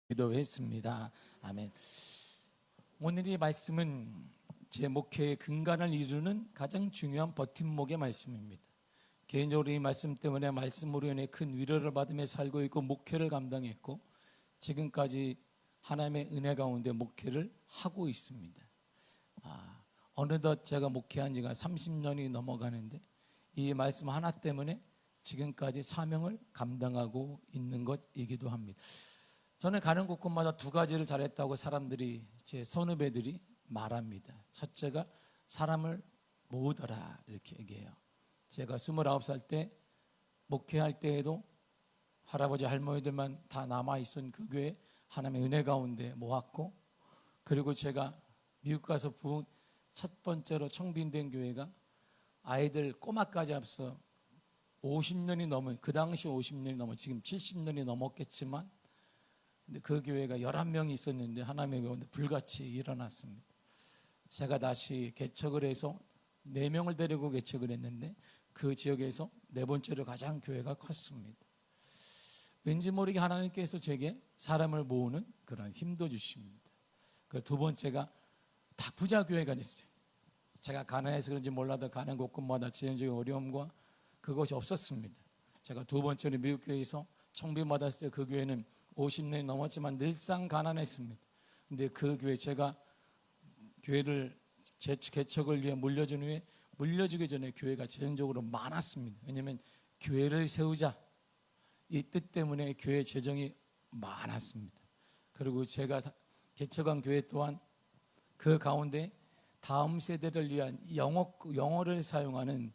기도했습니다. 아멘. 오늘의 말씀은 제 목회의 근간을 이루는 가장 중요한 버팀목의 말씀입니다. 개인적으로 이 말씀 때문에 말씀으로 인해 큰 위로를 받으며 살고 있고 목회를 감당했고 지금까지 하나님의 은혜 가운데 목회를 하고 있습니다. 어느덧 제가 목회한 지가 30년이 넘어가는데 이 말씀 하나 때문에 지금까지 사명을 감당하고 있는 것이기도 합니다. 저는 가는 곳곳마다 두 가지를 잘했다고 사람들이, 제 선후배들이 말합니다. 첫째가 사람을 모으더라 이렇게 얘기해요. 제가 29살 때 목회할 때에도 할아버지 할머니들만 다 남아있던 그 교회 하나님의 은혜 가운데 모았고, 그리고 제가 미국 가서 부은 첫 번째로 청빈된 교회가 아이들 꼬마까지 앞서 50년이 넘은, 그 당시 50년이 넘어 지금 70년이 넘었겠지만 근데 그 교회가 11명이 있었는데 하나님의 가운데 불같이 일어났습니다. 제가 다시 개척을 해서 4명을 데리고 개척을 했는데 그 지역에서 4번째로 가장 교회가 컸습니다. 왠지 모르게 하나님께서 제게 사람을 모으는 그런 힘도 주십니다. 그 두 번째가 다 부자 교회가 됐어요. 제가 가난해서 그런지 몰라도 가는 곳곳마다 재정적인 어려움과 그것이 없었습니다. 제가 두 번째로 미국 교회에서 청빙 받았을 때 그 교회는 50년이 넘었지만 늘상 가난했습니다. 근데 그 교회, 제가 교회를 개척을 위해 물려준 후에 물려주기 전에 교회가 재정적으로 많았습니다. 왜냐하면 교회를 세우자 이 뜻 때문에 교회 재정이 많았습니다. 그리고 제가 개척한 교회 또한 그 가운데 다음 세대를 위한 영어를 사용하는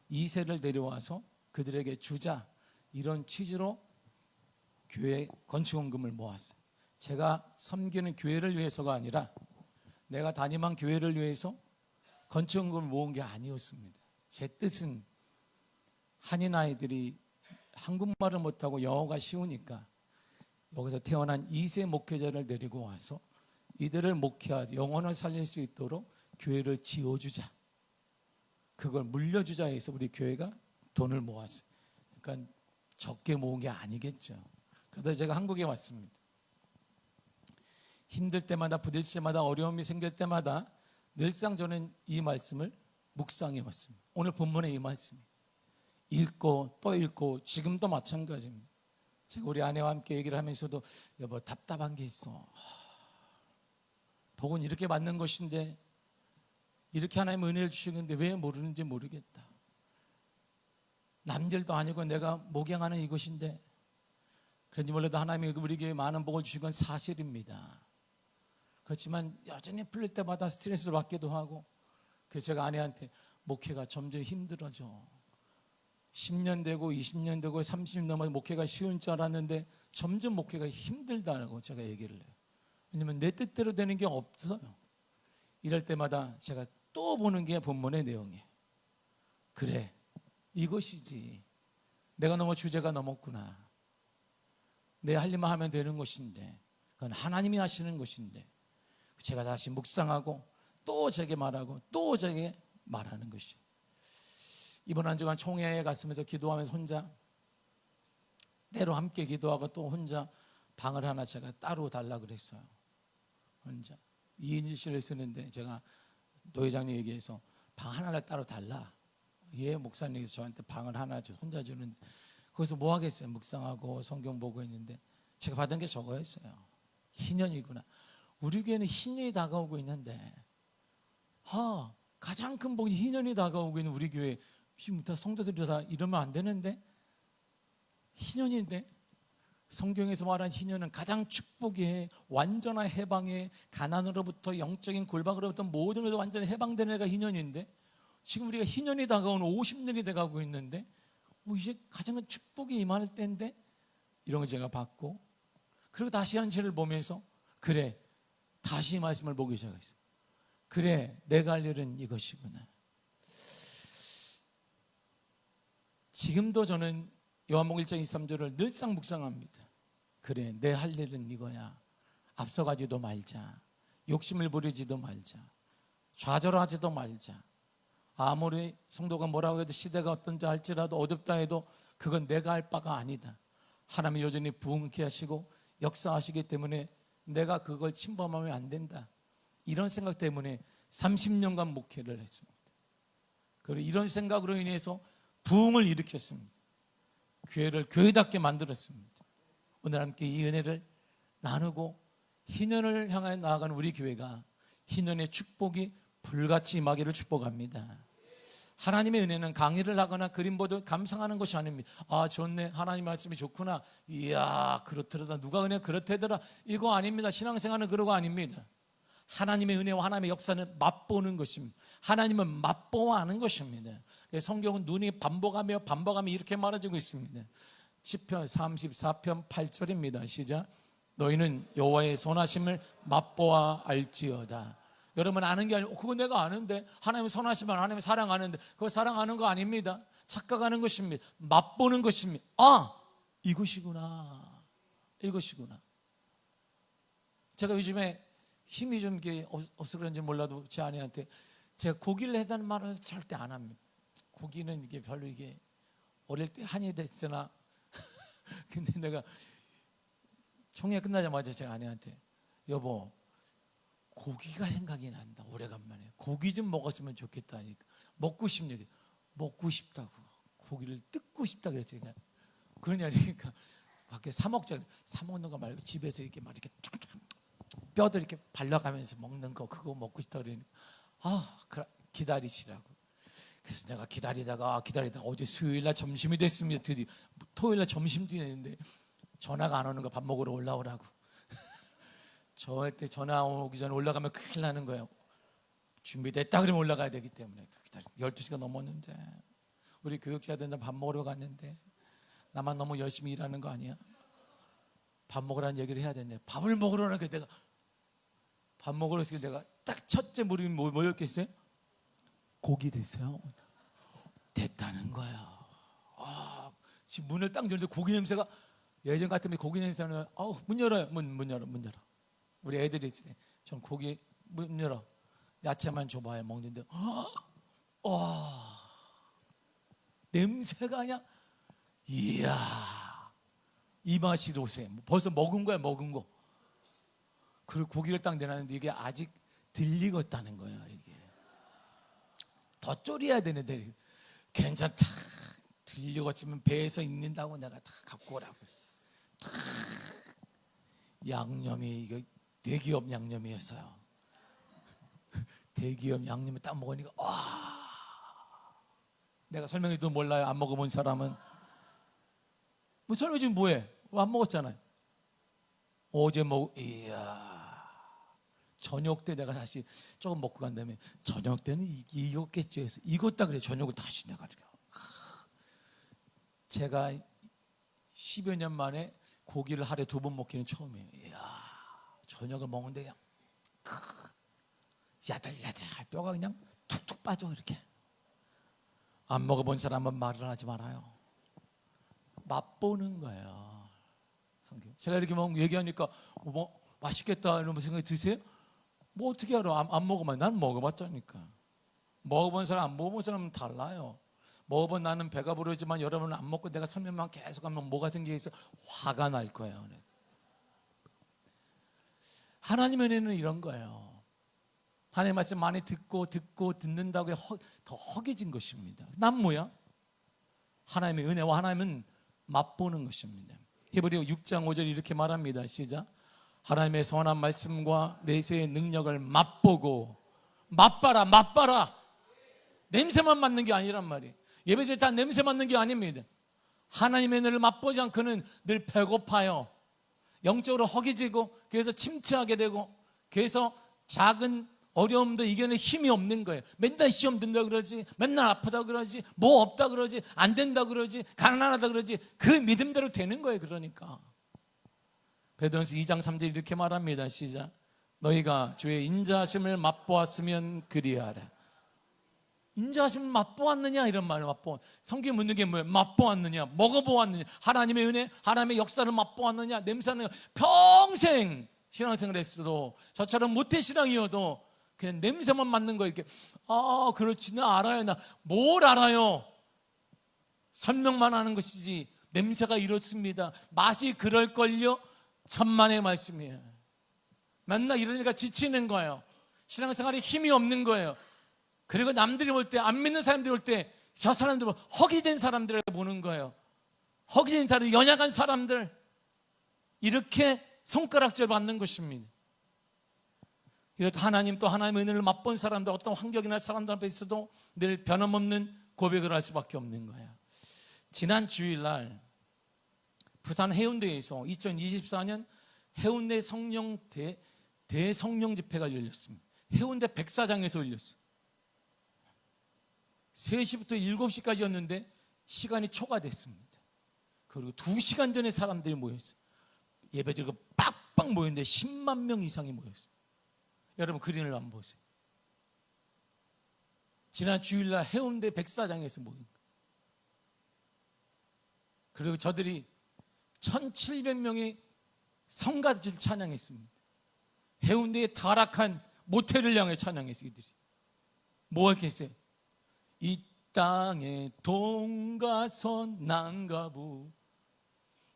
2세를 데려와서 그들에게 주자, 이런 취지로 교회 건축원금을 모았어요. 제가 섬기는 교회를 위해서가 아니라 내가 담임한 교회를 위해서 건축원금을 모은 게 아니었습니다. 제 뜻은 한인 아이들이 한국말을 못하고 영어가 쉬우니까 여기서 태어난 2세 목회자를 데리고 와서 이들을 목회하자, 영혼을 살릴 수 있도록 교회를 지어주자, 그걸 물려주자 해서 우리 교회가 돈을 모았어요. 그러니까 적게 모은 게 아니겠죠. 그래서 제가 한국에 왔습니다. 힘들 때마다, 부딪힐 때마다, 어려움이 생길 때마다 늘상 저는 이 말씀을 묵상해 왔습니다. 오늘 본문의 이 말씀 읽고 또 읽고 지금도 마찬가지입니다. 제가 우리 아내와 함께 얘기를 하면서도 여보 답답한 게 있어. 복은 이렇게 받는 것인데, 이렇게 하나님 은혜를 주시는데 왜 모르는지 모르겠다. 남들도 아니고 내가 목양하는 이것인데, 그런지 몰라도 하나님이 우리 교회에 많은 복을 주신 건 사실입니다. 그렇지만 여전히 풀릴 때마다 스트레스를 받기도 하고, 그래서 제가 아내한테 목회가 점점 힘들어져. 10년 되고 20년 되고 30년 넘어 목회가 쉬운 줄 알았는데 점점 목회가 힘들다고 제가 얘기를 해요. 왜냐하면 내 뜻대로 되는 게 없어요. 이럴 때마다 제가 또 보는 게 본문의 내용이에요. 그래, 이것이지. 내가 너무 주제가 넘었구나. 내 할 일만 하면 되는 것인데, 그건 하나님이 하시는 것인데, 제가 다시 묵상하고 또 제게 말하고 또 제게 말하는 것이. 이번 한 주간 총회에 갔으면서 기도하면서 혼자, 때로 함께 기도하고 또 혼자 방을 하나 제가 따로 달라 그랬어요. 혼자 2인 1실을 쓰는데 제가 노회장님 얘기해서 방 하나를 따로 달라. 예, 목사님께서 저한테 방을 하나 혼자 주는데, 거기서 뭐 하겠어요? 묵상하고 성경 보고 있는데 제가 받은 게 저거였어요. 희년이구나. 우리 교회는 희년이 다가오고 있는데, 가장 큰 복이 희년이 다가오고 있는 우리 교회, 성도들이 다 이러면 안 되는데, 희년인데, 성경에서 말한 희년은 가장 축복의, 완전한 해방의, 가난으로부터 영적인 굴박으로부터 모든 것을 완전히 해방되는 애가 희년인데, 지금 우리가 희년이 다가오는 50년이 돼가고 있는데, 이제 가장 큰 축복이 임할 때인데, 이런 걸 제가 받고, 그리고 다시 현실을 보면서, 그래, 다시 이 말씀을 보기 시작했어요. 그래, 내가 할 일은 이것이구나. 지금도 저는 요한복음 1장 23절을 늘상 묵상합니다. 그래, 내 할 일은 이거야. 앞서가지도 말자. 욕심을 부리지도 말자. 좌절하지도 말자. 아무리 성도가 뭐라고 해도 시대가 어떤지 할지라도 어둡다 해도 그건 내가 할 바가 아니다. 하나님이 여전히 부흥케 하시고 역사하시기 때문에 내가 그걸 침범하면 안 된다, 이런 생각 때문에 30년간 목회를 했습니다. 그리고 이런 생각으로 인해서 부흥을 일으켰습니다. 교회를 교회답게 만들었습니다. 오늘 함께 이 은혜를 나누고 희년을 향해 나아가는 우리 교회가 희년의 축복이 불같이 임하기를 축복합니다. 하나님의 은혜는 강의를 하거나 그림 보듯 감상하는 것이 아닙니다. 아, 좋네, 하나님 말씀이 좋구나, 이야 그렇더라, 누가 그냥 그렇대더라, 이거 아닙니다. 신앙생활은 그런 거 아닙니다. 하나님의 은혜와 하나님의 역사는 맛보는 것입니다. 하나님은 맛보아하는 것입니다. 성경은 눈이 반복하며 이렇게 말해주고 있습니다. 시편 34편 8절입니다. 시작. 너희는 여호와의 선하심을 맛보아 알지어다. 여러분, 아는 게 아니고 그거 내가 아는데, 하나님 선하시면 하나님 사랑하는데, 그거 사랑하는 거 아닙니다. 착각하는 것입니다. 맛보는 것입니다. 아, 이것이구나, 이것이구나. 제가 요즘에 힘이 좀 없어 그런지 몰라도 제 아내한테 제가 고기를 해달라는 말을 절대 안 합니다. 고기는 이게 별로 이게 어릴 때 한이 됐으나 근데 내가 총회 끝나자마자 제가 아내한테 여보, 고기가 생각이 난다, 오래간만에 고기 좀 먹었으면 좋겠다 하니까 먹고 싶냐, 먹고 싶다고, 고기를 뜯고 싶다 그랬으니까 그러냐니까 밖에 사 먹자, 사 먹는 거 말고 집에서 이렇게 막 이렇게 뼈도 이렇게 발라가면서 먹는 거, 그거 먹고 싶다 그러니까 기다리시라고. 그래서 내가 기다리다가 어제 수요일날 점심이 됐습니다. 드디어 토요일날 점심 되는데 전화가 안 오는 거, 밥 먹으러 올라오라고. 저한테 전화 오기 전에 올라가면 큰일 나는 거예요. 준비됐다 그러면 올라가야 되기 때문에. 12시가 넘었는데 우리 교육자들은 밥 먹으러 갔는데 나만 너무 열심히 일하는 거 아니야? 밥 먹으라는 얘기를 해야 되는데 밥을 먹으러 가니까 내가 밥 먹으러 있을 때 내가 딱 첫째 물음이 뭐였겠어요? 고기 됐어요. 됐다는 거야. 아, 지금 문을 딱 열는데 고기 냄새가, 예전 같으면 고기 냄새는 문 열어요. 문 열어. 우리 애들이 있을 때 전 고기 문 열어. 야채만 줘봐요. 먹는데 와, 냄새가 그냥 이야, 이 맛이 도세. 벌써 먹은 거야, 먹은 거. 그리고 고기를 딱 내놨는데 이게 아직 덜 익었다는 거예요. 이게 더 졸여야 되는데 괜찮다, 덜 익었으면 배에서 익는다고 내가 다 갖고 오라고. 양념이 이거 대기업 양념이었어요. 대기업 양념을 딱 먹으니까 와, 내가 설명해도 몰라요. 안 먹어본 사람은. 뭐 설명 지금 뭐해? 안 먹었잖아요. 어제 이야, 저녁 때 내가 다시 조금 먹고 간 다음에 저녁 때는 익었겠죠 해서 익었다 그래. 저녁을 다시 내가 제가 10여 년 만에 고기를 하루에 2번 먹기는 처음이에요. 이야, 저녁을 먹는데 그냥 야들야들 뼈가 그냥 툭툭 빠져. 이렇게 안 먹어본 사람은 말을 하지 말아요. 맛보는 거예요. 제가 이렇게 막 얘기하니까 뭐 맛있겠다 이런 생각이 드세요? 뭐 어떻게 알아? 안 먹어봐. 난 먹어봤다니까. 먹어본 사람 안 먹어본 사람은 달라요. 먹어본 나는 배가 부르지만 여러분은 안 먹고 내가 설명만 계속하면 뭐가 생기겠어? 화가 날 거예요. 하나님의 은혜는 이런 거예요. 하나님의 말씀 많이 듣는다고 더 허기진 것입니다. 난 뭐야? 하나님의 은혜와 하나님은 맛보는 것입니다. 히브리 6장 5절 이렇게 말합니다. 시작. 하나님의 선한 말씀과 내세의 능력을 맛보고. 맛봐라. 냄새만 맡는 게 아니란 말이에요. 예배들 다 냄새 맡는 게 아닙니다. 하나님의 은혜를 맛보지 않고는 늘 배고파요. 영적으로 허기지고, 그래서 침체하게 되고, 그래서 작은 어려움도 이겨낼 힘이 없는 거예요. 맨날 시험 든다 그러지, 맨날 아프다 그러지, 뭐 없다 그러지, 안 된다 그러지, 가난하다 그러지. 그 믿음대로 되는 거예요. 그러니까 베드로전서 2장 3절 이렇게 말합니다. 시작. 너희가 주의 인자하심을 맛보았으면 그리하라. 인자하심을 맛보았느냐, 이런 말을 맛보. 성경에 묻는 게 뭐예요? 맛보았느냐, 먹어보았느냐, 하나님의 은혜, 하나님의 역사를 맛보았느냐. 냄새는 평생 신앙생활 했어도 저처럼 모태신앙이어도 그냥 냄새만 맡는 거. 이렇게 그렇지, 나 알아요. 나 뭘 알아요? 설명만 하는 것이지. 냄새가 이렇습니다. 맛이 그럴걸요. 천만의 말씀이에요. 맨날 이러니까 지치는 거예요. 신앙생활에 힘이 없는 거예요. 그리고 남들이 볼 때, 안 믿는 사람들이 볼 때 저 사람들은 허기된 사람들을 보는 거예요. 허기된 사람, 연약한 사람들, 이렇게 손가락질 받는 것입니다. 하나님 또 하나님의 은혜를 맛본 사람들, 어떤 환경이나 사람들 앞에 있어도 늘 변함없는 고백을 할 수밖에 없는 거예요. 지난 주일날 부산 해운대에서 2024년 해운대 성령 대성령 집회가 열렸습니다. 해운대 백사장에서 열렸어요. 3시부터 7시까지였는데 시간이 초과됐습니다. 그리고 2시간 전에 사람들이 모였어요. 예배드리고 빡빡 모였는데 10만 명 이상이 모였어요. 여러분 그림을 한번 보세요. 지난 주일날 해운대 백사장에서 모인 거예요. 그리고 저들이 1700명의 성가대를 찬양했습니다. 해운대의 타락한 모텔을 향해 찬양했어요. 이들이 뭐 했겠어요? 이 땅에 동가선 난가부.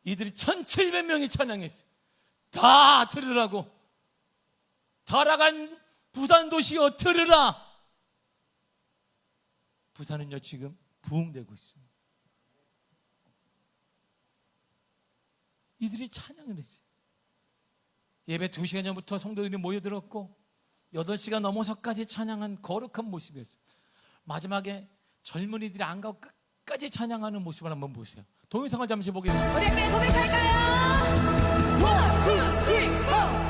이들이 1700명이 찬양했어요. 다 들으라고. 타락한 부산 도시여 들으라. 부산은요 지금 부흥되고 있습니다. 이들이 찬양을 했어요. 예배 2시간 전부터 성도들이 모여들었고 8시간 넘어서까지 찬양한 거룩한 모습이었어요. 마지막에 젊은이들이 안 가고 끝까지 찬양하는 모습을 한번 보세요. 동영상을 잠시 보겠습니다. 우리 함께 고백할까요? 1, 2, 3, 4.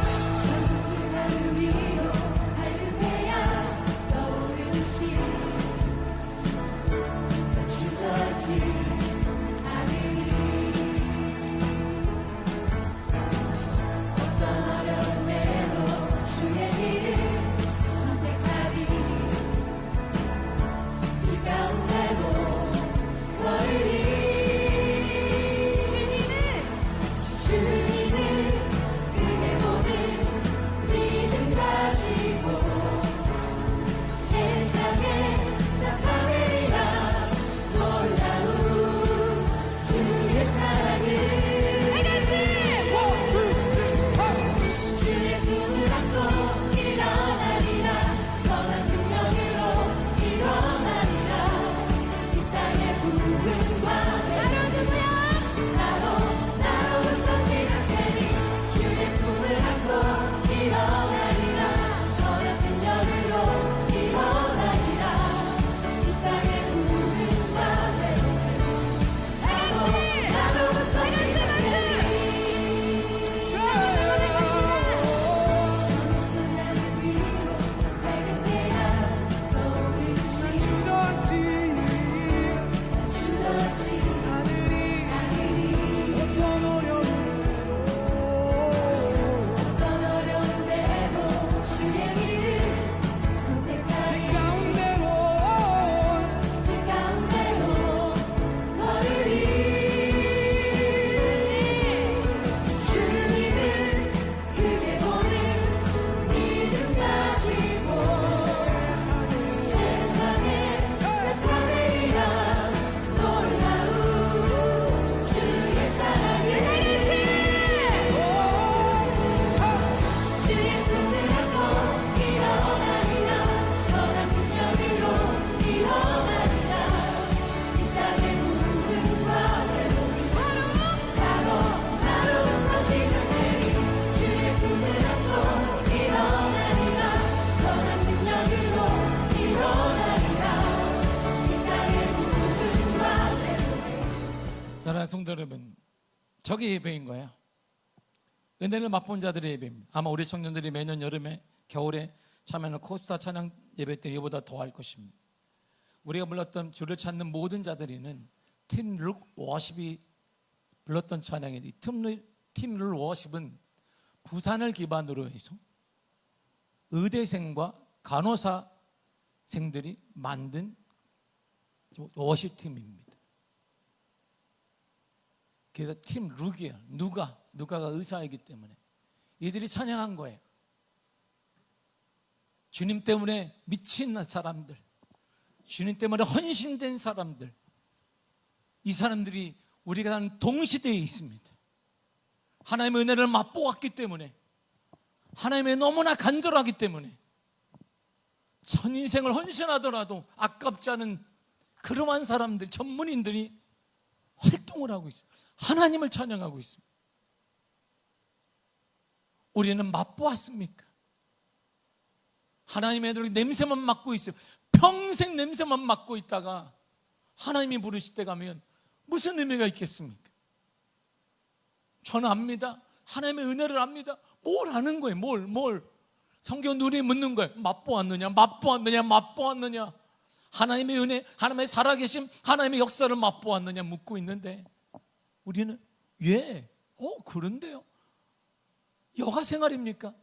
사랑하는 성도 여러분, 저게 예배인 거예요. 은혜를 맛본 자들의 예배입니다. 아마 우리 청년들이 매년 여름에 겨울에 참여하는 코스타 찬양 예배 때 이보다 더 할 것입니다. 우리가 불렀던 주를 찾는 모든 자들이는 팀 룩 워십이 불렀던 찬양인데, 팀 룩 워십은 부산을 기반으로 해서 의대생과 간호사생들이 만든 워십팀입니다. 그래서 팀 룩이에요. 누가가 의사이기 때문에 이들이 찬양한 거예요. 주님 때문에 미친 사람들, 주님 때문에 헌신된 사람들, 이 사람들이 우리가 사는 동시대에 있습니다. 하나님의 은혜를 맛보았기 때문에, 하나님의 너무나 간절하기 때문에 전 인생을 헌신하더라도 아깝지 않은 그러한 사람들, 전문인들이 활동을 하고 있어요. 하나님을 찬양하고 있습니다. 우리는 맛보았습니까? 하나님의 애들 냄새만 맡고 있어요. 평생 냄새만 맡고 있다가 하나님이 부르실 때 가면 무슨 의미가 있겠습니까? 저는 압니다. 하나님의 은혜를 압니다. 뭘 아는 거예요? 뭘? 성경 눈이 묻는 거예요. 맛보았느냐? 하나님의 은혜, 하나님의 살아계심, 하나님의 역사를 맛보았느냐 묻고 있는데 우리는 왜? 그런데요. 여가 생활입니까?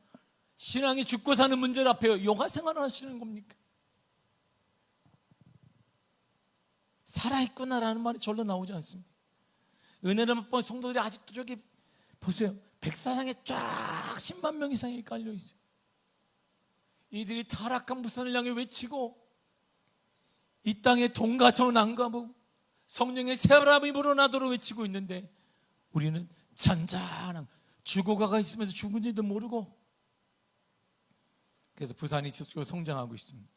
신앙이 죽고 사는 문제를 앞에 여가 생활을 하시는 겁니까? 살아있구나라는 말이 절로 나오지 않습니다. 은혜를 맛본 성도들이 아직도 저기 보세요. 백사장에 쫙 10만 명 이상이 깔려 있어요. 이들이 타락한 부산을 향해 외치고 이 땅에 동가서 난가보고 성령의 새바람이 불어나도록 외치고 있는데 우리는 잔잔한 죽어가가 있으면서 죽은지도 모르고, 그래서 부산이 지속적으로 성장하고 있습니다.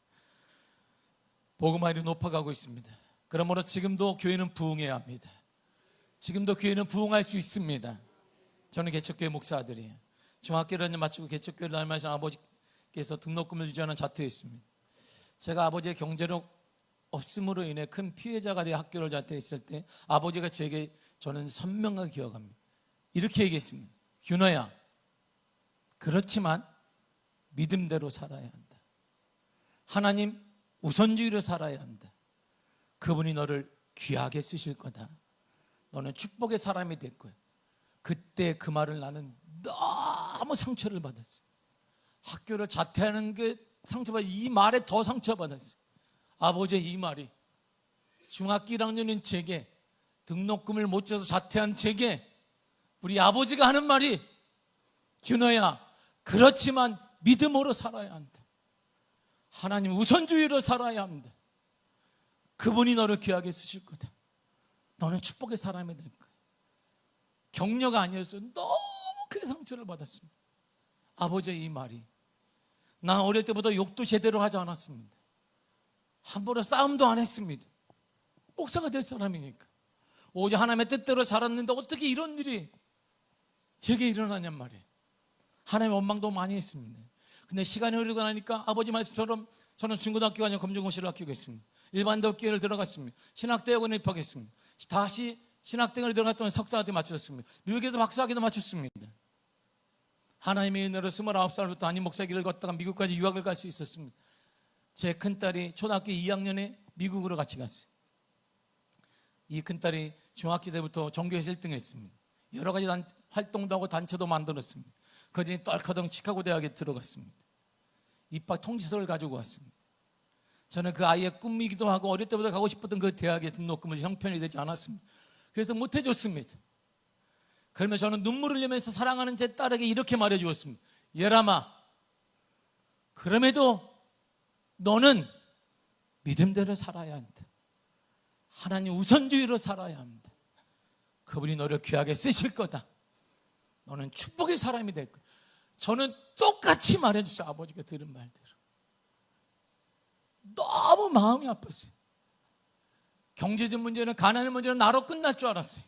복음화율이 높아가고 있습니다. 그러므로 지금도 교회는 부흥해야 합니다. 지금도 교회는 부흥할 수 있습니다. 저는 개척교회 목사들이에요. 중학교를 마치고 개척교회를 다니면서 아버지께서 등록금을 유지하는 자퇴했습니다. 제가 아버지의 경제력 없음으로 인해 큰 피해자가 되어 학교를 자퇴했을 때 아버지가 제게, 저는 선명하게 기억합니다. 이렇게 얘기했습니다. 윤호야, 그렇지만 믿음대로 살아야 한다. 하나님 우선주의로 살아야 한다. 그분이 너를 귀하게 쓰실 거다. 너는 축복의 사람이 될 거야. 그때 그 말을 나는 너무 상처를 받았어요. 학교를 자퇴하는 게 상처받아, 이 말에 더 상처받았어요. 아버지의 이 말이 중학교 1학년인 제게, 등록금을 못 줘서 자퇴한 제게 우리 아버지가 하는 말이, 윤호야, 그렇지만 믿음으로 살아야 한다. 하나님 우선주의로 살아야 합니다. 그분이 너를 귀하게 쓰실 거다. 너는 축복의 사람이 될 거야. 격려가 아니었어요. 너무 큰 상처를 받았습니다. 아버지의 이 말이. 난 어릴 때부터 욕도 제대로 하지 않았습니다. 함부로 싸움도 안 했습니다. 목사가 될 사람이니까. 오직 하나님의 뜻대로 자랐는데 어떻게 이런 일이 제게 일어나냔 말이에요. 하나님의 원망도 많이 했습니다. 근데 시간이 흐르고 나니까 아버지 말씀처럼 저는 중고등학교가 아니라 검정고시를 합격했습니다. 일반대학교를 들어갔습니다. 신학대학원에 입학했습니다. 다시 신학대학원에 들어갔더니 석사학위도 마쳤습니다. 뉴욕에서 박사학위도 마쳤습니다. 하나님의 은혜로 29살부터 담임 목사 길을 걷다가 미국까지 유학을 갈 수 있었습니다. 제 큰딸이 초등학교 2학년에 미국으로 같이 갔어요. 이 큰딸이 중학교 때부터 전교에서 1등 했습니다. 여러 가지 활동도 하고 단체도 만들었습니다. 그전에 떨커덩 시카고 대학에 들어갔습니다. 입학 통지서를 가지고 왔습니다. 저는 그 아이의 꿈이기도 하고 어릴 때부터 가고 싶었던 그 대학에 등록금을 형편이 되지 않았습니다. 그래서 못 해줬습니다. 그러면 저는 눈물을 흘리면서 사랑하는 제 딸에게 이렇게 말해주었습니다. 예람아, 그럼에도 너는 믿음대로 살아야 한다. 하나님 우선주의로 살아야 합니다. 그분이 너를 귀하게 쓰실 거다. 너는 축복의 사람이 될 거야. 저는 똑같이 말해주세요. 아버지가 들은 말대로. 너무 마음이 아팠어요. 경제적 문제는, 가난의 문제는 나로 끝날 줄 알았어요.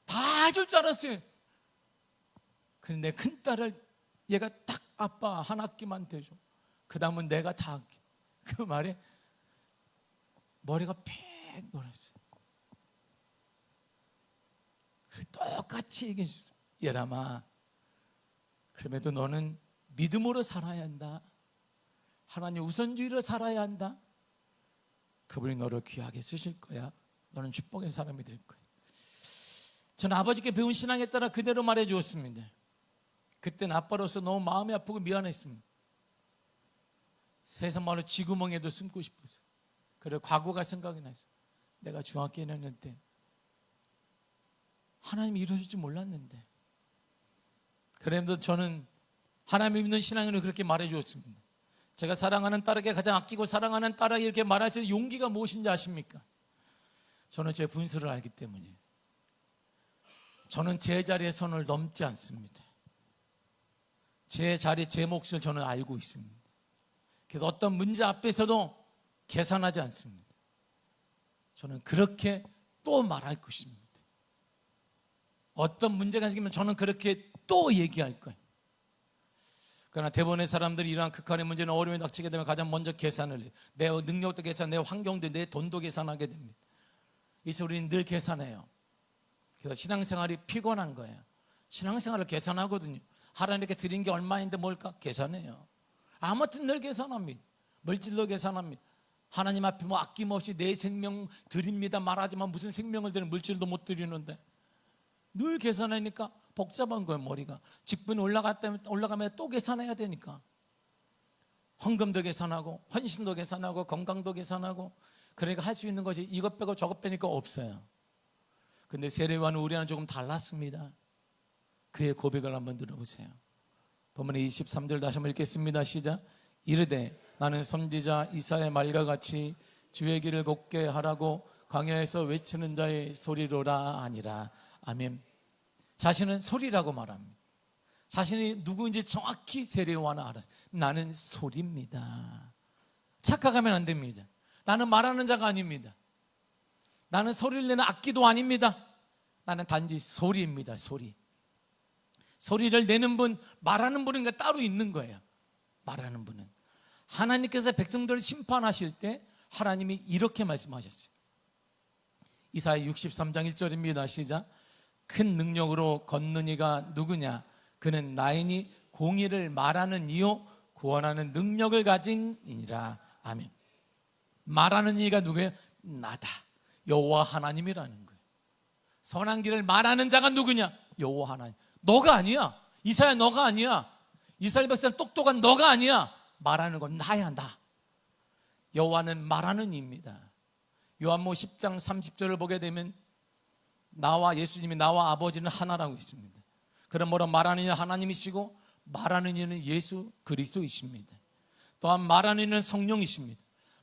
다 해줄 줄 알았어요. 근데 내 큰딸을 얘가 딱 아빠 한 학기만 대줘. 그 다음은 내가 다 할게. 그 말에 머리가 픽 놀랐어요. 똑같이 얘기해 주세요. 예람아, 그럼에도 너는 믿음으로 살아야 한다. 하나님 우선주의로 살아야 한다. 그분이 너를 귀하게 쓰실 거야. 너는 축복의 사람이 될 거야. 저는 아버지께 배운 신앙에 따라 그대로 말해 주었습니다. 그때는 아빠로서 너무 마음이 아프고 미안했습니다. 세상 말로 쥐구멍에도 숨고 싶었어요. 그래 과거가 생각이 났어요. 내가 중학교 1학년 때 하나님이 이루어질 줄 몰랐는데, 그래도 저는 하나님 믿는 신앙으로 그렇게 말해 주었습니다. 제가 사랑하는 딸에게 가장 아끼고 사랑하는 딸에게 이렇게 말할 수 있는 용기가 무엇인지 아십니까? 저는 제 분수를 알기 때문이에요. 저는 제 자리의 선을 넘지 않습니다. 제 자리, 제 몫을 저는 알고 있습니다. 그래서 어떤 문제 앞에서도 계산하지 않습니다. 저는 그렇게 또 말할 것입니다. 어떤 문제가 생기면 저는 그렇게 또 얘기할 거예요. 그러나 대부분의 사람들이 이러한 극한의 문제는 어려움에 닥치게 되면 가장 먼저 계산을 해요. 내 능력도 계산, 내 환경도, 내 돈도 계산하게 됩니다. 이제 우리는 늘 계산해요. 그래서 신앙생활이 피곤한 거예요. 신앙생활을 계산하거든요. 하나님께 드린 게 얼마인데 뭘까? 계산해요. 아무튼 늘 계산합니다. 물질도 계산합니다. 하나님 앞에 뭐 아낌없이 내 생명 드립니다 말하지만 무슨 생명을 드리는, 물질도 못 드리는데 늘 계산하니까 복잡한 거예요. 머리가 직분 올라가면 또 계산해야 되니까 헌금도 계산하고 헌신도 계산하고 건강도 계산하고, 그러니까 할 수 있는 것이 이것 빼고 저것 빼니까 없어요. 근데 세례요한은 우리와는 조금 달랐습니다. 그의 고백을 한번 들어보세요. 본문의 23절 다시 한번 읽겠습니다. 시작. 이르되 나는 선지자 이사야의 말과 같이 주의 길을 곱게 하라고 광야에서 외치는 자의 소리로라 하니라. 아멘. 자신은 소리라고 말합니다. 자신이 누구인지 정확히 세례요한은 알았어요. 나는 소리입니다. 착각하면 안 됩니다. 나는 말하는 자가 아닙니다. 나는 소리를 내는 악기도 아닙니다. 나는 단지 소리입니다. 소리. 소리를 내는 분, 말하는 분은 따로 있는 거예요. 말하는 분은 하나님께서 백성들을 심판하실 때 하나님이 이렇게 말씀하셨어요. 이사야 63장 1절입니다. 시작. 큰 능력으로 걷는 이가 누구냐? 그는 나이니 공의를 말하는 이요 구원하는 능력을 가진 이니라. 아멘. 말하는 이가 누구예요? 나다. 여호와 하나님이라는 거예요. 선한 길을 말하는 자가 누구냐? 여호와 하나님. 너가 아니야. 이사야 너가 아니야. 이스라엘 백성 똑똑한 너가 아니야. 말하는 건 나야, 나. 여호와는 말하는 이입니다. 요한복음 10장 30절을 보게 되면 나와 예수님이 나와 아버지는 하나라고 있습니다. 그러므로 말하는 이는 하나님이시고 말하는 이는 예수 그리스도이십니다. 또한 말하는 이는 성령이십니다.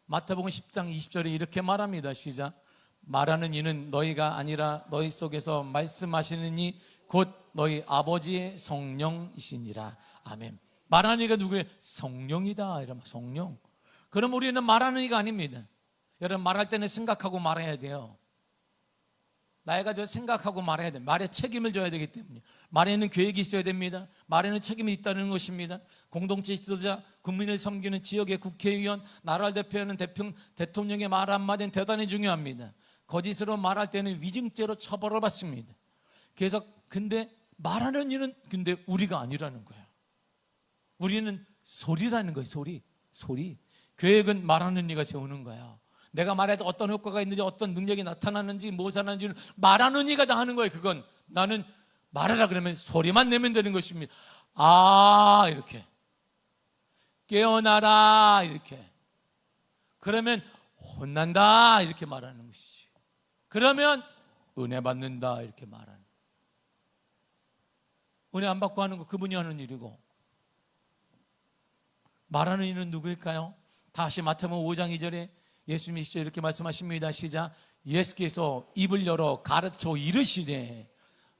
마태복음 10장 20절에 이렇게 말합니다. 시작. 말하는 이는 너희가 아니라 너희 속에서 말씀하시는 이 곧 너희 아버지의 성령이시니라. 아멘. 말하는 이가 누구예요? 성령이다. 이러면 성령. 그럼 우리는 말하는 이가 아닙니다. 여러분, 말할 때는 생각하고 말해야 돼요. 나이가 저 생각하고 말해야 돼요. 말에 책임을 져야 되기 때문에. 말에는 계획이 있어야 됩니다. 말에는 책임이 있다는 것입니다. 공동체 지도자, 국민을 섬기는 지역의 국회의원, 나라를 대표하는 대통령의 말 한마디는 대단히 중요합니다. 거짓으로 말할 때는 위증죄로 처벌을 받습니다. 그래서 근데 말하는 이는 근데 우리가 아니라는 거예요. 우리는 소리라는 거예요. 소리. 계획은 말하는 이가 세우는 거예요. 내가 말해도 어떤 효과가 있는지, 어떤 능력이 나타나는지, 무엇을 하는지는 말하는 이가 다 하는 거예요. 그건 나는 말하라 그러면 소리만 내면 되는 것입니다. 아, 이렇게 깨어나라, 이렇게 그러면 혼난다, 이렇게 말하는 것이죠. 그러면 은혜 받는다, 이렇게 말하는. 은혜 안 받고 하는 거 그분이 하는 일이고, 말하는 이는 누구일까요? 다시 마태복음 5장 2절에 예수님이 이렇게 말씀하십니다. 시작. 예수께서 입을 열어 가르쳐 이르시되,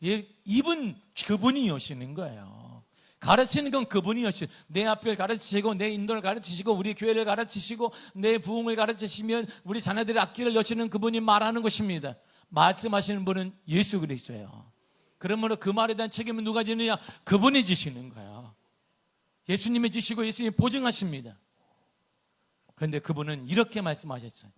입은 그분이 여시는 거예요. 가르치는 건 그분이 여시는, 내 앞을 가르치시고 내 인도를 가르치시고 우리 교회를 가르치시고 내 부흥을 가르치시면 우리 자녀들의 앞길을 여시는 그분이 말하는 것입니다. 말씀하시는 분은 예수 그리스도예요. 그러므로 그 말에 대한 책임은 누가 지느냐? 그분이 지시는 거예요. 예수님이 지시고 예수님이 보증하십니다. 그런데 그분은 이렇게 말씀하셨어요.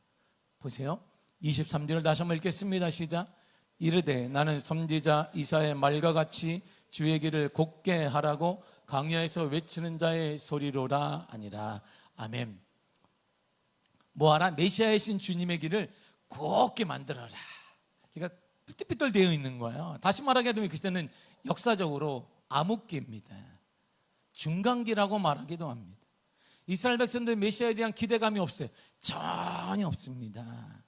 보세요. 23절을 다시 한번 읽겠습니다. 시작. 이르되 나는 선지자 이사야의 말과 같이 주의 길을 곱게 하라고 광야에서 외치는 자의 소리로라 아니라. 아멘. 뭐하라? 메시아이신 주님의 길을 곱게 만들어라. 그러니까 삐뚤삐뚤 되어 있는 거예요. 다시 말하게 되면 그때는 역사적으로 암흑기입니다. 중간기라고 말하기도 합니다. 이스라엘 백성들 메시아에 대한 기대감이 없어요. 전혀 없습니다.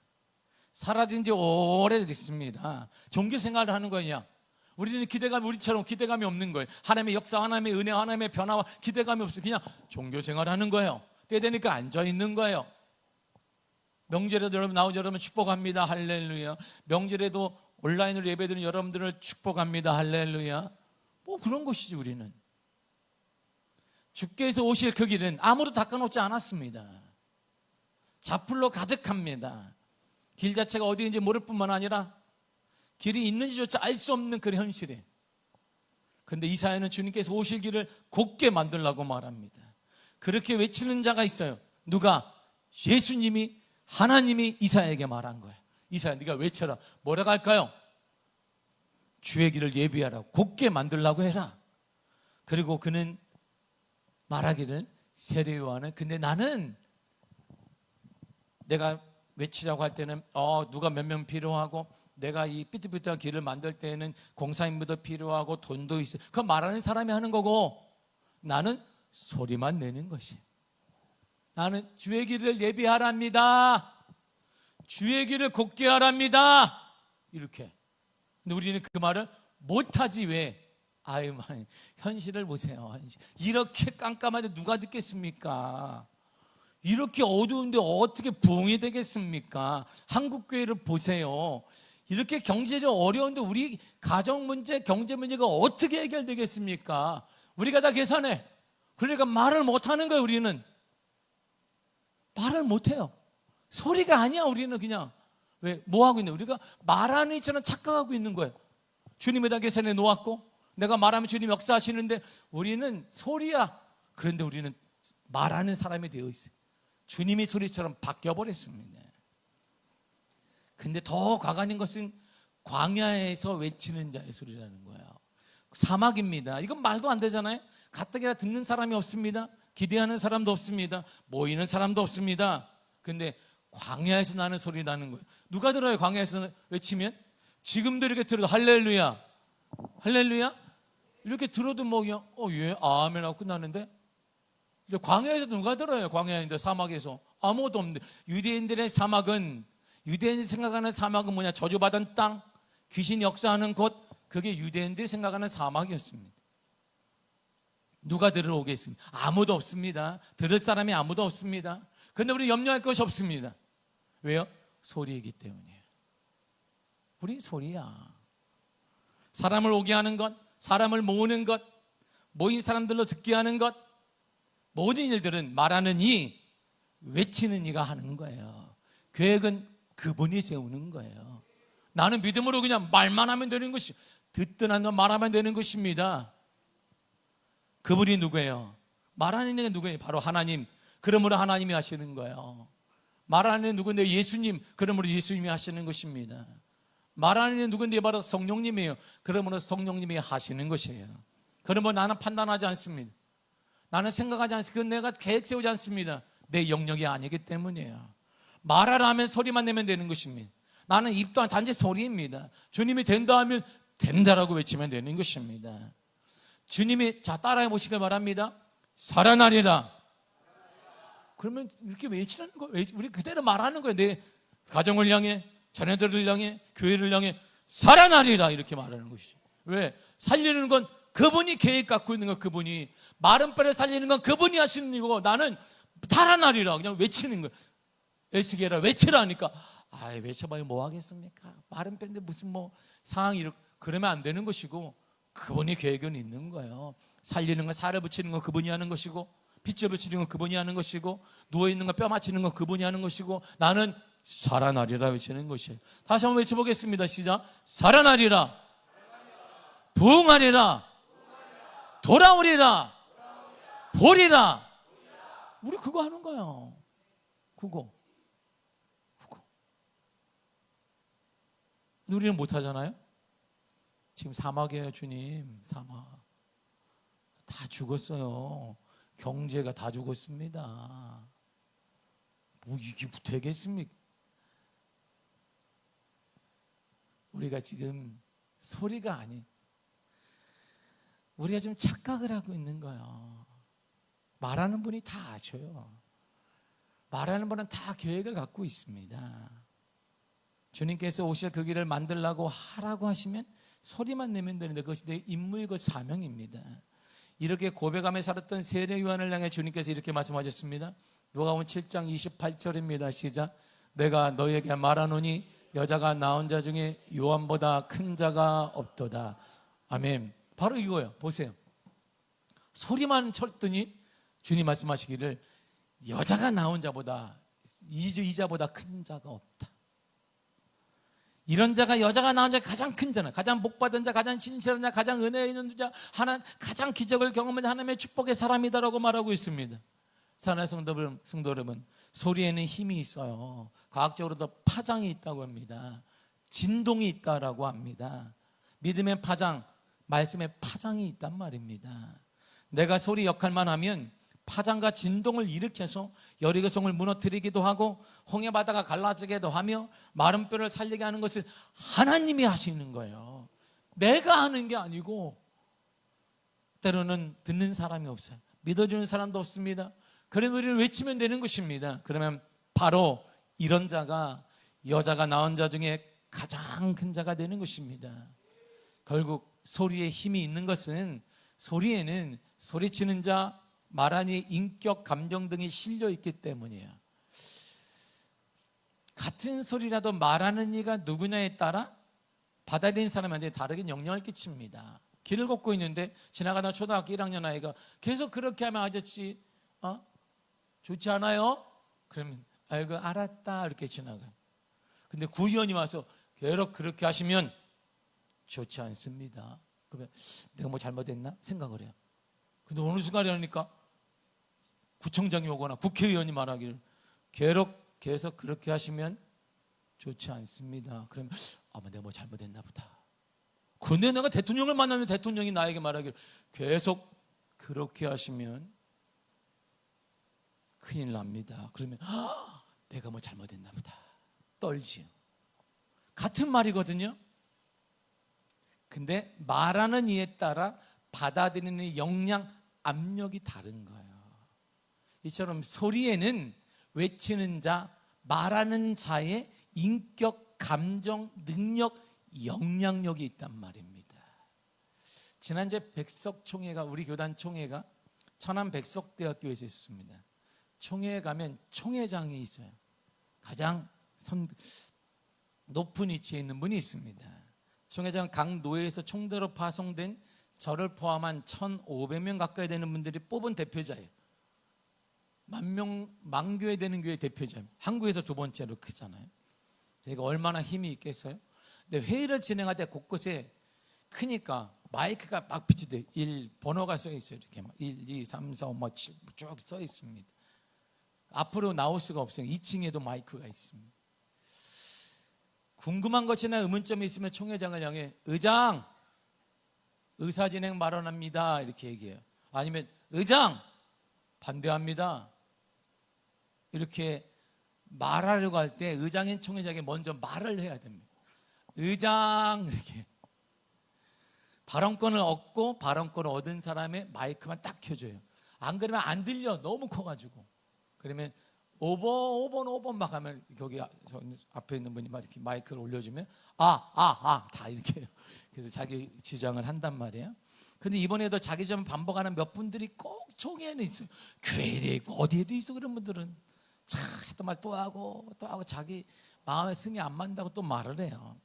사라진 지 오래됐습니다. 종교 생활을 하는 거냐? 우리는 기대감이, 우리처럼 기대감이 없는 거예요. 하나님의 역사, 하나님의 은혜, 하나님의 변화와 기대감이 없어요. 그냥 종교 생활을 하는 거예요. 때 되니까 앉아 있는 거예요. 명절에도 여러분 나오죠. 여러분 축복합니다. 할렐루야. 명절에도 온라인으로 예배드리는 여러분들을 축복합니다. 할렐루야. 뭐 그런 것이지. 우리는 주께서 오실 그 길은 아무도 닦아놓지 않았습니다. 자풀로 가득합니다. 길 자체가 어디인지 모를 뿐만 아니라 길이 있는지조차 알 수 없는 그런 현실에, 그런데 이사야는 주님께서 오실 길을 곧게 만들라고 말합니다. 그렇게 외치는 자가 있어요. 누가? 예수님이, 하나님이 이사야에게 말한 거예요. 이사야, 네가 외쳐라. 뭐라고 할까요? 주의 길을 예비하라고, 곧게 만들라고 해라. 그리고 그는 말하기를, 세례 요한은, 근데 나는 내가 외치라고 할 때는 누가 몇 명 필요하고, 내가 이 삐뚤삐뚤한 길을 만들 때에는 공사인부도 필요하고 돈도 있어. 그거 말하는 사람이 하는 거고, 나는 소리만 내는 것이. 나는 주의 길을 예비하랍니다. 주의 길을 곧게 하랍니다. 이렇게. 근데 우리는 그 말을 못하지. 왜? 아유, 현실을 보세요. 이렇게 깜깜한데 누가 듣겠습니까? 이렇게 어두운데 어떻게 부흥이 되겠습니까? 한국교회를 보세요. 이렇게 경제적으로 어려운데 우리 가정 문제, 경제 문제가 어떻게 해결되겠습니까? 우리가 다 계산해. 그러니까 말을 못하는 거예요. 우리는 말을 못해요. 소리가 아니야. 우리는 그냥. 왜? 뭐 하고 있는? 우리가 말하는 이처럼 착각하고 있는 거예요. 주님이 다 계산해 놓았고, 내가 말하면 주님 역사하시는데 우리는 소리야. 그런데 우리는 말하는 사람이 되어 있어요. 주님이 소리처럼 바뀌어버렸습니다. 근데 더 과간인 것은 광야에서 외치는 자의 소리라는 거예요. 사막입니다. 이건 말도 안 되잖아요. 가뜩이나 듣는 사람이 없습니다. 기대하는 사람도 없습니다. 모이는 사람도 없습니다. 근데 광야에서 나는 소리 나는 거예요. 누가 들어요? 광야에서 외치면? 지금도 이렇게 들어도 할렐루야, 할렐루야 이렇게 들어도 뭐 그냥 예, 아멘 하고 끝나는데, 이제 광야에서 누가 들어요? 광야인데, 사막에서 아무것도 없는데. 유대인들의 사막은, 유대인이 생각하는 사막은 뭐냐? 저주받은 땅, 귀신 역사하는 곳, 그게 유대인들이 생각하는 사막이었습니다. 누가 들으러 오겠습니까? 아무도 없습니다. 들을 사람이 아무도 없습니다. 그런데 우리 염려할 것이 없습니다. 왜요? 소리이기 때문이에요. 우리 소리야. 사람을 오게 하는 것, 사람을 모으는 것, 모인 사람들로 듣게 하는 것, 모든 일들은 말하는 이, 외치는 이가 하는 거예요. 계획은 그분이 세우는 거예요. 나는 믿음으로 그냥 말만 하면 되는 것이, 듣든 안 듣든 말하면 되는 것입니다. 그분이 누구예요? 말하는 이가 누구예요? 바로 하나님. 그러므로 하나님이 하시는 거예요. 말하는 이는 누구인데? 예수님. 그러므로 예수님이 하시는 것입니다. 말하는 이는 누구인데? 바로 성령님이에요. 그러므로 성령님이 하시는 것이에요. 그러므로 나는 판단하지 않습니다. 나는 생각하지 않습니다. 그건 내가 계획 세우지 않습니다. 내 영역이 아니기 때문이에요. 말하라 하면 소리만 내면 되는 것입니다. 나는 입도 단지 소리입니다. 주님이 된다 하면 된다라고 외치면 되는 것입니다. 주님이, 자, 따라해 보시길 바랍니다. 살아나리라. 그러면 이렇게 외치라는 거예요. 우리 그대로 말하는 거예요. 내 가정을 향해, 자녀들을 향해, 교회를 향해 살아나리라, 이렇게 말하는 것이죠. 왜? 살리는 건 그분이 계획 갖고 있는 거, 그분이. 마른 뼈를 살리는 건 그분이 하시는 일이고, 나는 살아나리라 그냥 외치는 거예요. 에스겔아 외치라 하니까, 외쳐봐야 뭐 하겠습니까? 마른 뼈인데 무슨 뭐 상황이 이렇게, 그러면 안 되는 것이고, 그분이 계획은 있는 거예요. 살리는 건 살을 붙이는 건 그분이 하는 것이고, 핏줄 붙이는 건 그분이 하는 것이고, 누워있는 건 뼈 맞추는 건 그분이 하는 것이고, 나는 살아나리라 외치는 것이에요. 다시 한번 외쳐보겠습니다. 시작. 살아나리라, 부흥하리라, 돌아오리라, 보리라. 우리 그거 하는 거예요. 그거. 우리는 못하잖아요. 지금 사막이에요. 주님, 사막. 다 죽었어요. 경제가 다 죽었습니다. 뭐 이게 되겠습니까? 우리가 지금 소리가 아닌, 우리가 지금 착각을 하고 있는 거예요. 말하는 분이 다 아셔요. 말하는 분은 다 계획을 갖고 있습니다. 주님께서 오실 그 길을 만들라고 하라고 하시면 소리만 내면 되는데, 그것이 내 임무이고 사명입니다. 이렇게 고백하며 살았던 세례 요한을 향해 주님께서 이렇게 말씀하셨습니다. 누가복음 7장 28절입니다. 시작. 내가 너에게 말하노니 여자가 낳은 자 중에 요한보다 큰 자가 없도다. 아멘. 바로 이거예요. 보세요. 소리만 쳤더니 주님 말씀하시기를 여자가 낳은 자보다 이자보다 큰 자가 없다. 이런 자가 여자가 낳은 자 가장 큰 자는, 가장 복받은 자, 가장 진실한 자, 가장 은혜 있는 자, 가장 기적을 경험한 하나님의 축복의 사람이다라고 말하고 있습니다. 사랑하는 성도 여러분, 소리에는 힘이 있어요. 과학적으로도 파장이 있다고 합니다. 진동이 있다라고 합니다. 믿음의 파장, 말씀의 파장이 있단 말입니다. 내가 소리 역할만 하면 파장과 진동을 일으켜서 여리고성을 무너뜨리기도 하고 홍해 바다가 갈라지기도 하며 마른 뼈를 살리게 하는 것을 하나님이 하시는 거예요. 내가 하는 게 아니고, 때로는 듣는 사람이 없어요. 믿어주는 사람도 없습니다. 그런 우리를 외치면 되는 것입니다. 그러면 바로 이런 자가 여자가 낳은 자 중에 가장 큰 자가 되는 것입니다. 결국 소리에 힘이 있는 것은, 소리에는 소리치는 자, 말하니 인격, 감정 등이 실려 있기 때문이에요. 같은 소리라도 말하는 이가 누구냐에 따라 받아들이는 사람한테 다르게 영향을 끼칩니다. 길을 걷고 있는데 지나가다 초등학교 1학년 아이가 계속 그렇게 하면 아저씨 좋지 않아요? 그러면 아이고 알았다 이렇게 지나가요. 근데 구의원이 와서 계속 그렇게 하시면 좋지 않습니다. 그러면 내가 뭐 잘못했나 생각을 해요. 근데 어느 순간에 하니까 구청장이 오거나 국회의원이 말하기를 계속 그렇게 하시면 좋지 않습니다. 그러면 아마 내가 뭐 잘못했나 보다. 근데 내가 대통령을 만나면 대통령이 나에게 말하기를 계속 그렇게 하시면 큰일 납니다. 그러면 내가 뭐 잘못했나 보다. 떨지요. 같은 말이거든요. 근데 말하는 이에 따라 받아들이는 역량, 압력이 다른 거예요. 이처럼 소리에는 외치는 자, 말하는 자의 인격, 감정, 능력, 영향력이 있단 말입니다. 지난주에 백석총회가, 우리 교단 총회가 천안 백석대학교에서 있습니다. 총회에 가면 총회장이 있어요. 가장 높은 위치에 있는 분이 있습니다. 총회장 강노회에서 총대로 파송된 저를 포함한 1,500명 가까이 되는 분들이 뽑은 대표자예요. 만교회 되는 교회 대표자예요. 한국에서 두 번째로 크잖아요. 그러니까 얼마나 힘이 있겠어요? 근데 회의를 진행할 때 곳곳에 크니까 마이크가 막 빛이 돼요. 1 번호가 써 있어요. 이렇게 막 1, 2, 3, 4, 5, 7 쭉 써 있습니다. 앞으로 나올 수가 없어요. 2층에도 마이크가 있습니다. 궁금한 것이나 의문점이 있으면 총회장을 향해 의장, 의사 진행 발언합니다 이렇게 얘기해요. 아니면 의장 반대합니다 이렇게 말하려고 할 때 의장인 총회장이 먼저 말을 해야 됩니다. 의장 이렇게 발언권을 얻고 발언권을 얻은 사람의 마이크만 딱 켜줘요. 안 그러면 안 들려. 너무 커가지고. 그러면 5번 막 하면 거기 앞에 있는 분이 막 이렇게 마이크를 올려주면 다 이렇게 해요. 그래서 자기 지정을 한단 말이에요. 근데 이번에도 자기 좀 반복하는 몇 분들이 꼭 총회에는 있어요. 교회에도 있고 어디에도 있어. 그런 분들은 참 했던 말 또 하고 자기 마음에 승이 안 맞는다고 또 말을 해요.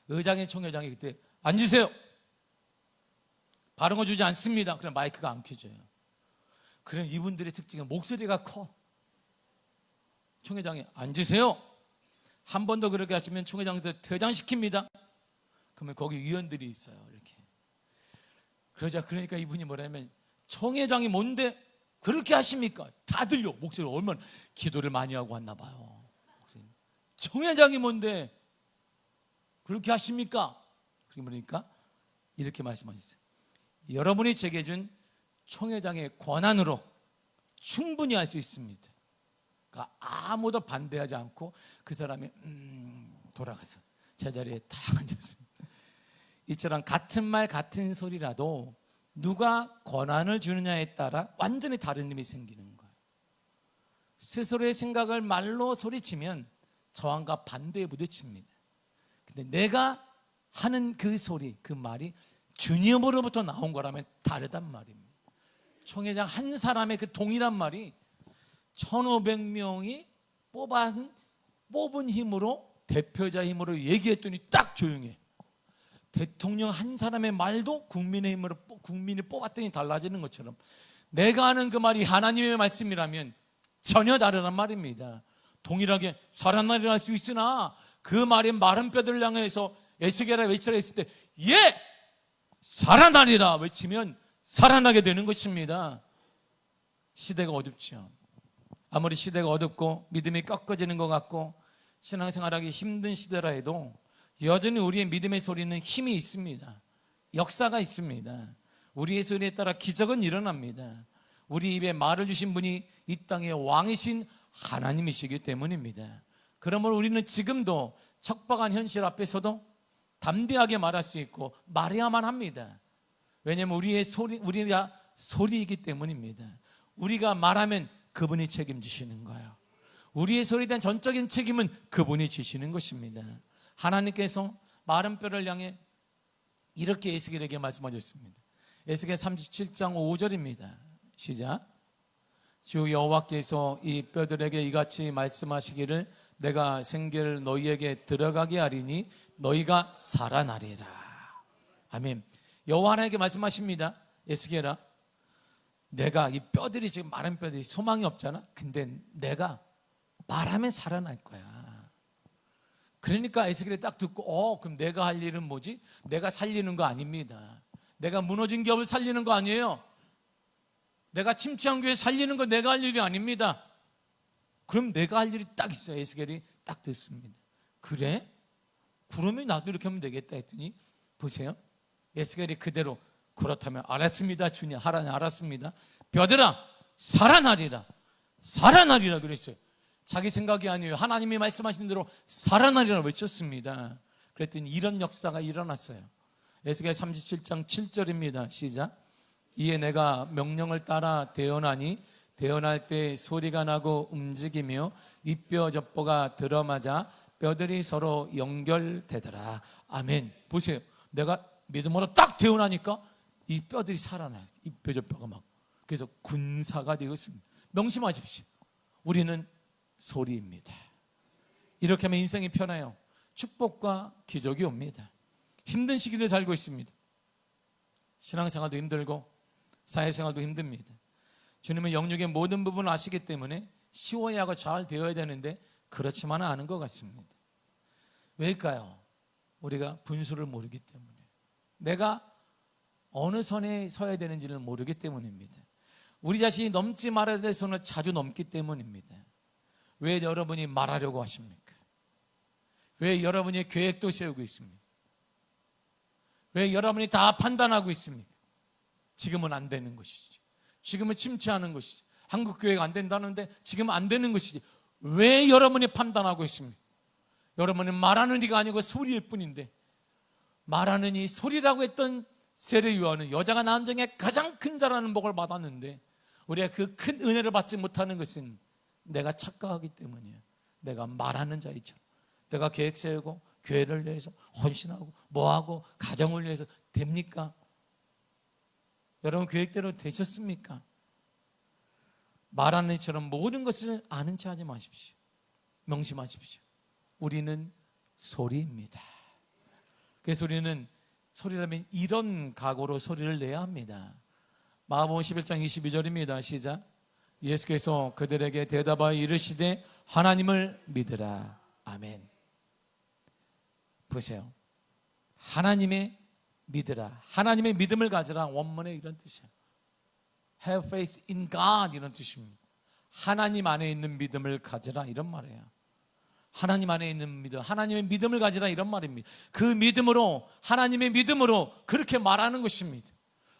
의장의 총회장이 그때 앉으세요. 발언을 주지 않습니다. 그럼 마이크가 안 켜져요. 그럼 이분들의 특징은 목소리가 커. 총회장이 앉으세요. 한 번 더 그렇게 하시면 총회장에서 퇴장시킵니다. 그러면 거기 위원들이 있어요. 이렇게. 그러니까 이분이 뭐라면 총회장이 뭔데 그렇게 하십니까? 다 들려. 목소리 얼마나 기도를 많이 하고 왔나 봐요. 총회장이 뭔데 그렇게 하십니까? 그러니까 이렇게 말씀하셨어요. 여러분이 제게 준 총회장의 권한으로 충분히 할 수 있습니다. 그러니까 아무도 반대하지 않고 그 사람이 돌아가서 제자리에 딱 앉았습니다. 이처럼 같은 말 같은 소리라도 누가 권한을 주느냐에 따라 완전히 다른 힘이 생기는 거예요. 스스로의 생각을 말로 소리치면 저항과 반대에 부딪힙니다. 근데 내가 하는 그 소리, 그 말이 주님으로부터 나온 거라면 다르단 말입니다. 총회장 한 사람의 그 동일한 말이 1,500명이 뽑은 힘으로 대표자 힘으로 얘기했더니 딱 조용해. 대통령 한 사람의 말도 국민이 뽑았더니 달라지는 것처럼 내가 하는 그 말이 하나님의 말씀이라면 전혀 다르단 말입니다. 동일하게 살아나리라 할 수 있으나 그 말이 마른 뼈들을 향해서 에스겔아 외치라 했을 때 예! 살아나리라 외치면 살아나게 되는 것입니다. 시대가 어둡죠. 아무리 시대가 어둡고 믿음이 꺾어지는 것 같고 신앙생활하기 힘든 시대라 해도 여전히 우리의 믿음의 소리는 힘이 있습니다. 역사가 있습니다. 우리의 소리에 따라 기적은 일어납니다. 우리 입에 말을 주신 분이 이 땅의 왕이신 하나님이시기 때문입니다. 그러므로 우리는 지금도 척박한 현실 앞에서도 담대하게 말할 수 있고 말해야만 합니다. 왜냐하면 우리가 소리이기 때문입니다. 우리가 말하면 그분이 책임지시는 거예요. 우리의 소리에 대한 전적인 책임은 그분이 지시는 것입니다. 하나님께서 마른 뼈를 향해 이렇게 에스겔에게 말씀하셨습니다. 에스겔 37장 5절입니다. 시작. 주 여호와께서 이 뼈들에게 이같이 말씀하시기를 내가 생기를 너희에게 들어가게 하리니 너희가 살아나리라. 아멘. 여호와 하나님께 말씀하십니다. 에스겔아, 내가 이 뼈들이 지금 마른 뼈들이 소망이 없잖아. 근데 내가 말하면 살아날 거야. 그러니까 에스겔이 딱 듣고 그럼 내가 할 일은 뭐지? 내가 살리는 거 아닙니다. 내가 무너진 기업을 살리는 거 아니에요. 내가 침체한 교회 살리는 거 내가 할 일이 아닙니다. 그럼 내가 할 일이 딱 있어요. 에스겔이 딱 듣습니다. 그래? 그러면 나도 이렇게 하면 되겠다 했더니 보세요. 에스겔이 그대로 그렇다면 알았습니다. 주님, 하나님 알았습니다. 뼈들아 살아나리라. 살아나리라 그랬어요. 자기 생각이 아니에요. 하나님이 말씀하신 대로 살아나리라 외쳤습니다. 그랬더니 이런 역사가 일어났어요. 에스겔 37장 7절입니다. 시작. 이에 내가 명령을 따라 대언하니 대언할 때 소리가 나고 움직이며 이 뼈 저 뼈가 들어맞아 뼈들이 서로 연결되더라. 아멘. 보세요. 내가 믿음으로 딱 대언하니까 이 뼈들이 살아나요. 이 뼈 저 뼈가 막. 그래서 군사가 되었습니다. 명심하십시오. 우리는 소리입니다. 이렇게 하면 인생이 편해요. 축복과 기적이 옵니다. 힘든 시기를 살고 있습니다. 신앙생활도 힘들고 사회생활도 힘듭니다. 주님은 영육의 모든 부분을 아시기 때문에 쉬워야 하고 잘 되어야 되는데 그렇지만은 않은 것 같습니다. 왜일까요? 우리가 분수를 모르기 때문에, 내가 어느 선에 서야 되는지를 모르기 때문입니다. 우리 자신이 넘지 말아야 될 선을 자주 넘기 때문입니다. 왜 여러분이 말하려고 하십니까? 왜 여러분이 계획도 세우고 있습니까? 왜 여러분이 다 판단하고 있습니까? 지금은 안 되는 것이지. 지금은 침체하는 것이지. 한국 교회가 안 된다는데 지금은 안 되는 것이지. 왜 여러분이 판단하고 있습니까? 여러분은 말하는 이가 아니고 소리일 뿐인데, 말하는 이 소리라고 했던 세례요한은 여자가 낳은 중에 가장 큰 자라는 복을 받았는데 우리가 그 큰 은혜를 받지 못하는 것은 내가 착각하기 때문이에요. 내가 말하는 자이죠. 내가 계획 세우고 교회를 위해서 헌신하고 뭐하고 가정을 위해서 됩니까? 여러분 계획대로 되셨습니까? 말하는 이처럼 모든 것을 아는 체 하지 마십시오. 명심하십시오. 우리는 소리입니다. 그래서 우리는 소리라면 이런 각오로 소리를 내야 합니다. 마가복음 11장 22절입니다. 시작. 예수께서 그들에게 대답하여 이르시되 하나님을 믿으라. 아멘. 보세요. 하나님의 믿으라. 하나님의 믿음을 가져라. 원문에 이런 뜻이에요. Have faith in God 이런 뜻입니다. 하나님 안에 있는 믿음을 가져라 이런 말이에요. 하나님 안에 있는 믿음, 하나님의 믿음을 가지라 이런 말입니다. 그 믿음으로, 하나님의 믿음으로 그렇게 말하는 것입니다.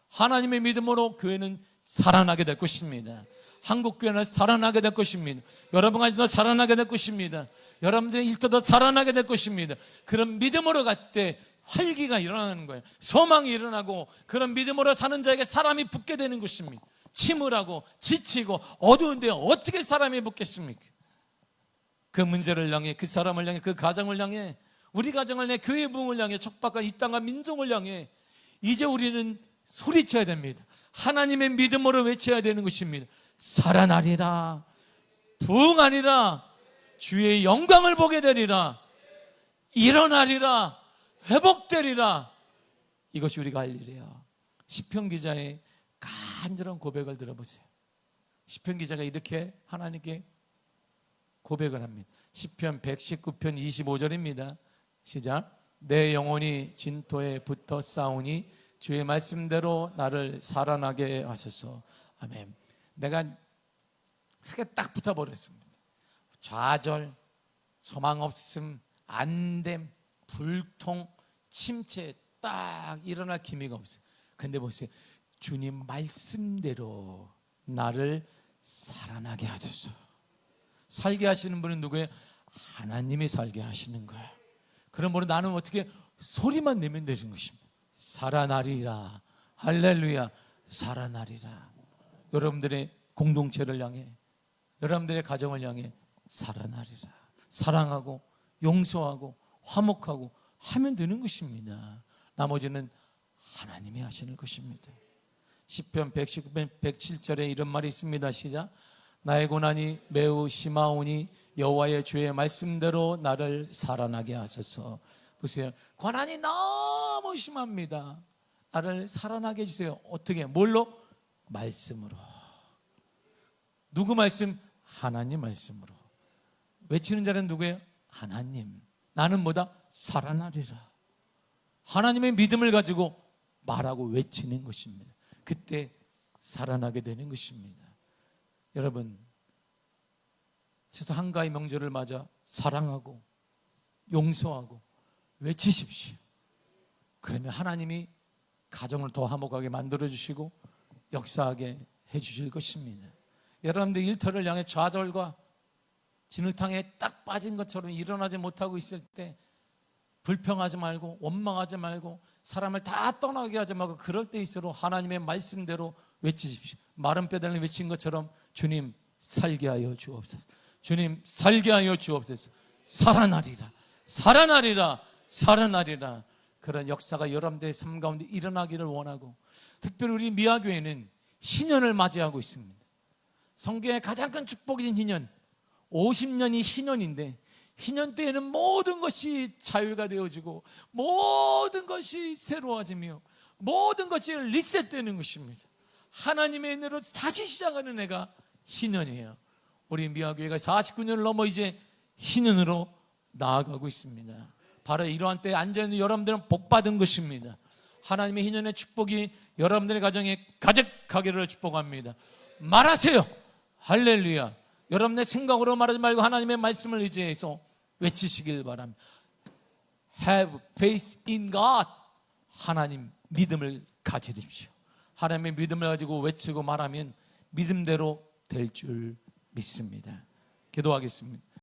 하나님의 믿음으로 교회는 살아나게 될 것입니다. 한국교회는 살아나게 될 것입니다. 여러분 가정도 살아나게 될 것입니다. 여러분들의 일터도 살아나게 될 것입니다. 그런 믿음으로 갔을 때 활기가 일어나는 거예요. 소망이 일어나고 그런 믿음으로 사는 자에게 사람이 붙게 되는 것입니다. 침울하고 지치고 어두운데 어떻게 사람이 붙겠습니까? 그 문제를 향해, 그 사람을 향해, 그 가정을 향해, 우리 가정을 향해, 교회 부흥을 향해, 척박한 이 땅과 민족을 향해 이제 우리는 소리쳐야 됩니다. 하나님의 믿음으로 외쳐야 되는 것입니다. 살아나리라, 부흥하리라, 주의 영광을 보게 되리라. 일어나리라, 회복되리라. 이것이 우리가 할 일이에요. 시편 기자의 간절한 고백을 들어보세요. 시편 기자가 이렇게 하나님께 고백을 합니다. 시편 119편 25절입니다. 시작. 내 영혼이 진토에 붙어 싸우니 주의 말씀대로 나를 살아나게 하소서. 아멘. 내가 크게 딱 붙어버렸습니다. 좌절, 소망 없음, 안됨, 불통, 침체, 딱 일어날 기미가 없어요. 근데 보세요. 주님 말씀대로 나를 살아나게 하소서. 살게 하시는 분은 누구예요? 하나님이 살게 하시는 거예요. 그러므로 나는 어떻게 소리만 내면 되는 것입니다. 살아나리라. 할렐루야. 살아나리라. 여러분들의 공동체를 향해, 여러분들의 가정을 향해 살아나리라. 사랑하고 용서하고 화목하고 하면 되는 것입니다. 나머지는 하나님이 하시는 것입니다. 시편 119편 107절에 이런 말이 있습니다. 시작. 나의 고난이 매우 심하오니 여호와의 주의 말씀대로 나를 살아나게 하소서. 보세요. 고난이 너무 심합니다. 나를 살아나게 해주세요. 어떻게? 뭘로? 말씀으로. 누구 말씀? 하나님 말씀으로. 외치는 자는 누구예요? 하나님. 나는 뭐다? 살아나리라. 하나님의 믿음을 가지고 말하고 외치는 것입니다. 그때 살아나게 되는 것입니다. 여러분, 세상 한가위 명절을 맞아 사랑하고 용서하고 외치십시오. 그러면 하나님이 가정을 더 화목하게 만들어주시고 역사하게 해주실 것입니다. 여러분들 일터를 향해 좌절과 진흙탕에 딱 빠진 것처럼 일어나지 못하고 있을 때 불평하지 말고 원망하지 말고 사람을 다 떠나게 하지 말고 그럴 때일수록 하나님의 말씀대로 외치십시오. 마른 뼈다귀 외친 것처럼 주님 살게 하여 주옵소서. 주님 살게 하여 주옵소서. 살아나리라. 살아나리라. 살아나리라. 그런 역사가 여러분들의 삶 가운데 일어나기를 원하고, 특별히 우리 미아교회는 희년을 맞이하고 있습니다. 성경의 가장 큰 축복인 희년, 50년이 희년인데 희년 때에는 모든 것이 자유가 되어지고 모든 것이 새로워지며 모든 것이 리셋되는 것입니다. 하나님의 은혜로 다시 시작하는 해가 희년이에요. 우리 미아교회가 49년을 넘어 이제 희년으로 나아가고 있습니다. 바로 이러한 때에 앉아있는 여러분들은 복받은 것입니다. 하나님의 희년의 축복이 여러분들의 가정에 가득하기를 축복합니다. 말하세요. 할렐루야. 여러분의 생각으로 말하지 말고 하나님의 말씀을 의지해서 외치시길 바랍니다. Have faith in God. 하나님 믿음을 가지십시오. 하나님의 믿음을 가지고 외치고 말하면 믿음대로 될 줄 믿습니다. 기도하겠습니다.